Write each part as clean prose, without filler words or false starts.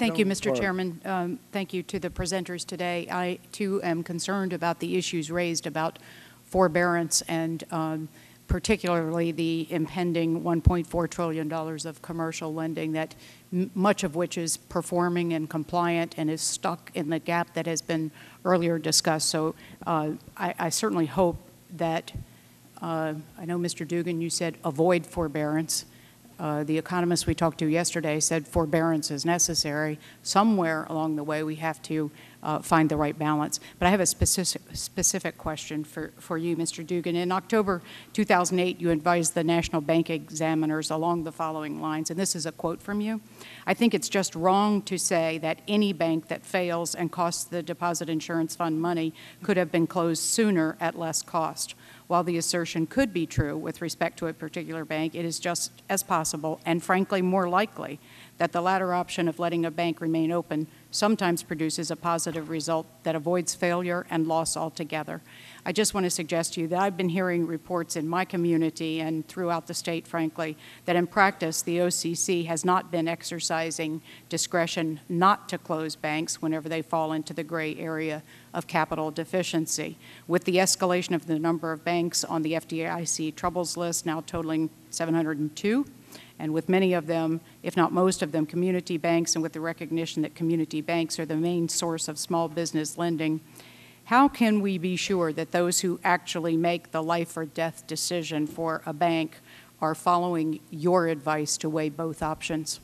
Thank you, Mr. Chairman. Thank you to the presenters today. I, too, am concerned about the issues raised about forbearance and particularly the impending $1.4 trillion of commercial lending, that much of which is performing and compliant and is stuck in the gap that has been earlier discussed. So I certainly hope that, I know Mr. Dugan, you said avoid forbearance. The economists we talked to yesterday said forbearance is necessary. Somewhere along the way we have to find the right balance. But I have a specific question for you, Mr. Dugan. In October 2008, you advised the National Bank examiners along the following lines, and this is a quote from you. I think it's just wrong to say that any bank that fails and costs the Deposit Insurance Fund money could have been closed sooner at less cost. While the assertion could be true with respect to a particular bank, it is just as possible, and frankly more likely, that the latter option of letting a bank remain open sometimes produces a positive result that avoids failure and loss altogether. I just want to suggest to you that I've been hearing reports in my community and throughout the state, frankly, that in practice the OCC has not been exercising discretion not to close banks whenever they fall into the gray area of capital deficiency. With the escalation of the number of banks on the FDIC troubles list now totaling 702, and with many of them, if not most of them, community banks, and with the recognition that community banks are the main source of small business lending, how can we be sure that those who actually make the life or death decision for a bank are following your advice to weigh both options?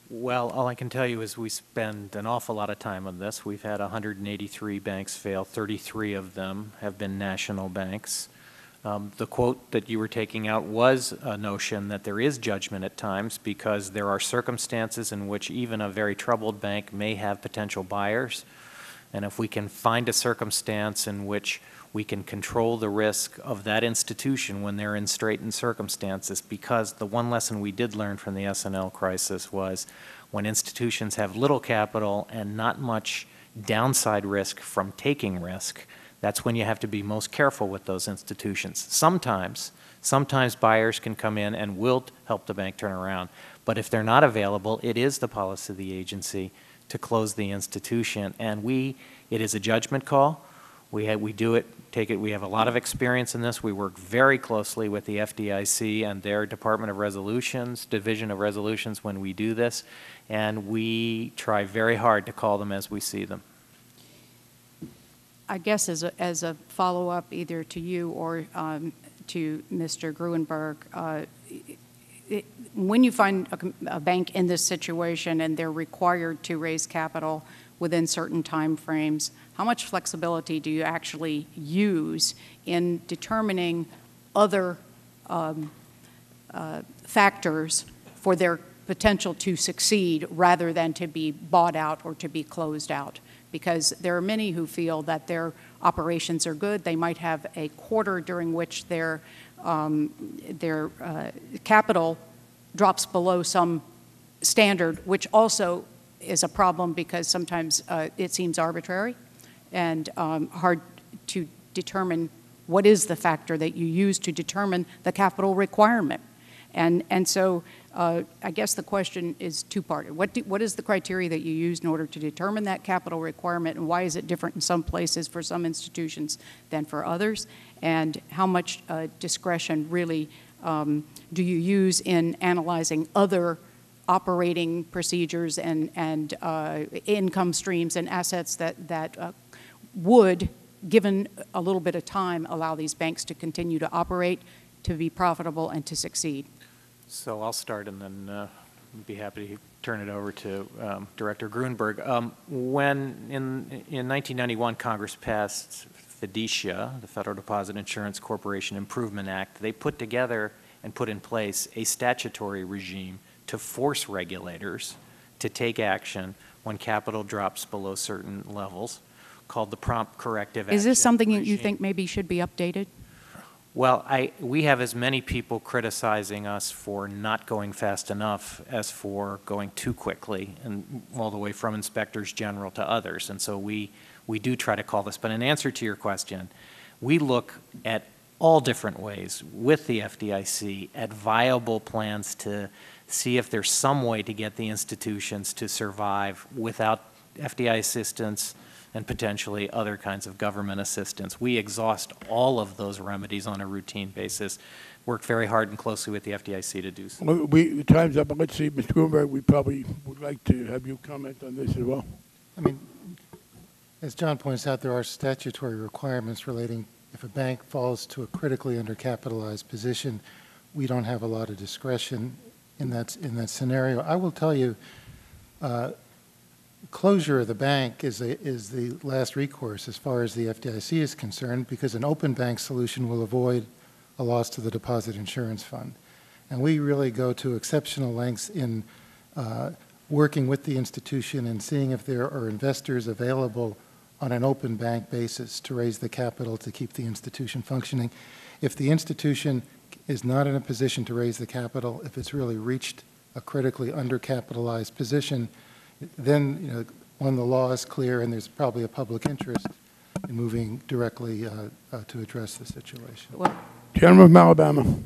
Well, all I can tell you is we spend an awful lot of time on this. We've had 183 banks fail. 33 of them have been national banks. The quote that you were taking out was a notion that there is judgment at times because there are circumstances in which even a very troubled bank may have potential buyers. And if we can find a circumstance in which we can control the risk of that institution when they're in straitened circumstances, because the one lesson we did learn from the S&L crisis was when institutions have little capital and not much downside risk from taking risk, that's when you have to be most careful with those institutions. Sometimes buyers can come in and will help the bank turn around. But if they're not available, it is the policy of the agency to close the institution. And it is a judgment call. We do it, take it. We have a lot of experience in this. We work very closely with the FDIC and their Department of Resolutions, Division of Resolutions when we do this. And we try very hard to call them as we see them. I guess as a follow-up either to you or to Mr. Gruenberg, when you find a bank in this situation and they're required to raise capital within certain time frames, how much flexibility do you actually use in determining other factors for their potential to succeed rather than to be bought out or to be closed out? Because there are many who feel that their operations are good. They might have a quarter during which their capital drops below some standard, which also is a problem because sometimes it seems arbitrary and hard to determine what is the factor that you use to determine the capital requirement. And so I guess the question is two-parted. What is the criteria that you use in order to determine that capital requirement, and why is it different in some places for some institutions than for others? And how much discretion really do you use in analyzing other operating procedures and income streams and assets that would, given a little bit of time, allow these banks to continue to operate, to be profitable, and to succeed? So I'll start and then be happy to turn it over to Director Gruenberg. When in 1991 Congress passed FDICIA, the Federal Deposit Insurance Corporation Improvement Act, they put together and put in place a statutory regime to force regulators to take action when capital drops below certain levels, called the prompt corrective action. Is this something that regime. you think maybe should be updated? Well, we have as many people criticizing us for not going fast enough as for going too quickly, and all the way from inspectors general to others. And so we do try to call this. But in answer to your question, we look at all different ways with the FDIC at viable plans to see if there's some way to get the institutions to survive without FDI assistance and potentially other kinds of government assistance. We exhaust all of those remedies on a routine basis, work very hard and closely with the FDIC to do so. Well, time's up, but let's see, Mr. Grunberg, we probably would like to have you comment on this as well. I mean, as John points out, there are statutory requirements relating, if a bank falls to a critically undercapitalized position, we don't have a lot of discretion in that scenario. I will tell you, closure of the bank is the last recourse as far as the FDIC is concerned, because an open bank solution will avoid a loss to the deposit insurance fund. And we really go to exceptional lengths in working with the institution and seeing if there are investors available on an open bank basis to raise the capital to keep the institution functioning. If the institution is not in a position to raise the capital, if it's really reached a critically undercapitalized position, then when the law is clear and there's probably a public interest in moving directly to address the situation. Well, Gentleman from Alabama.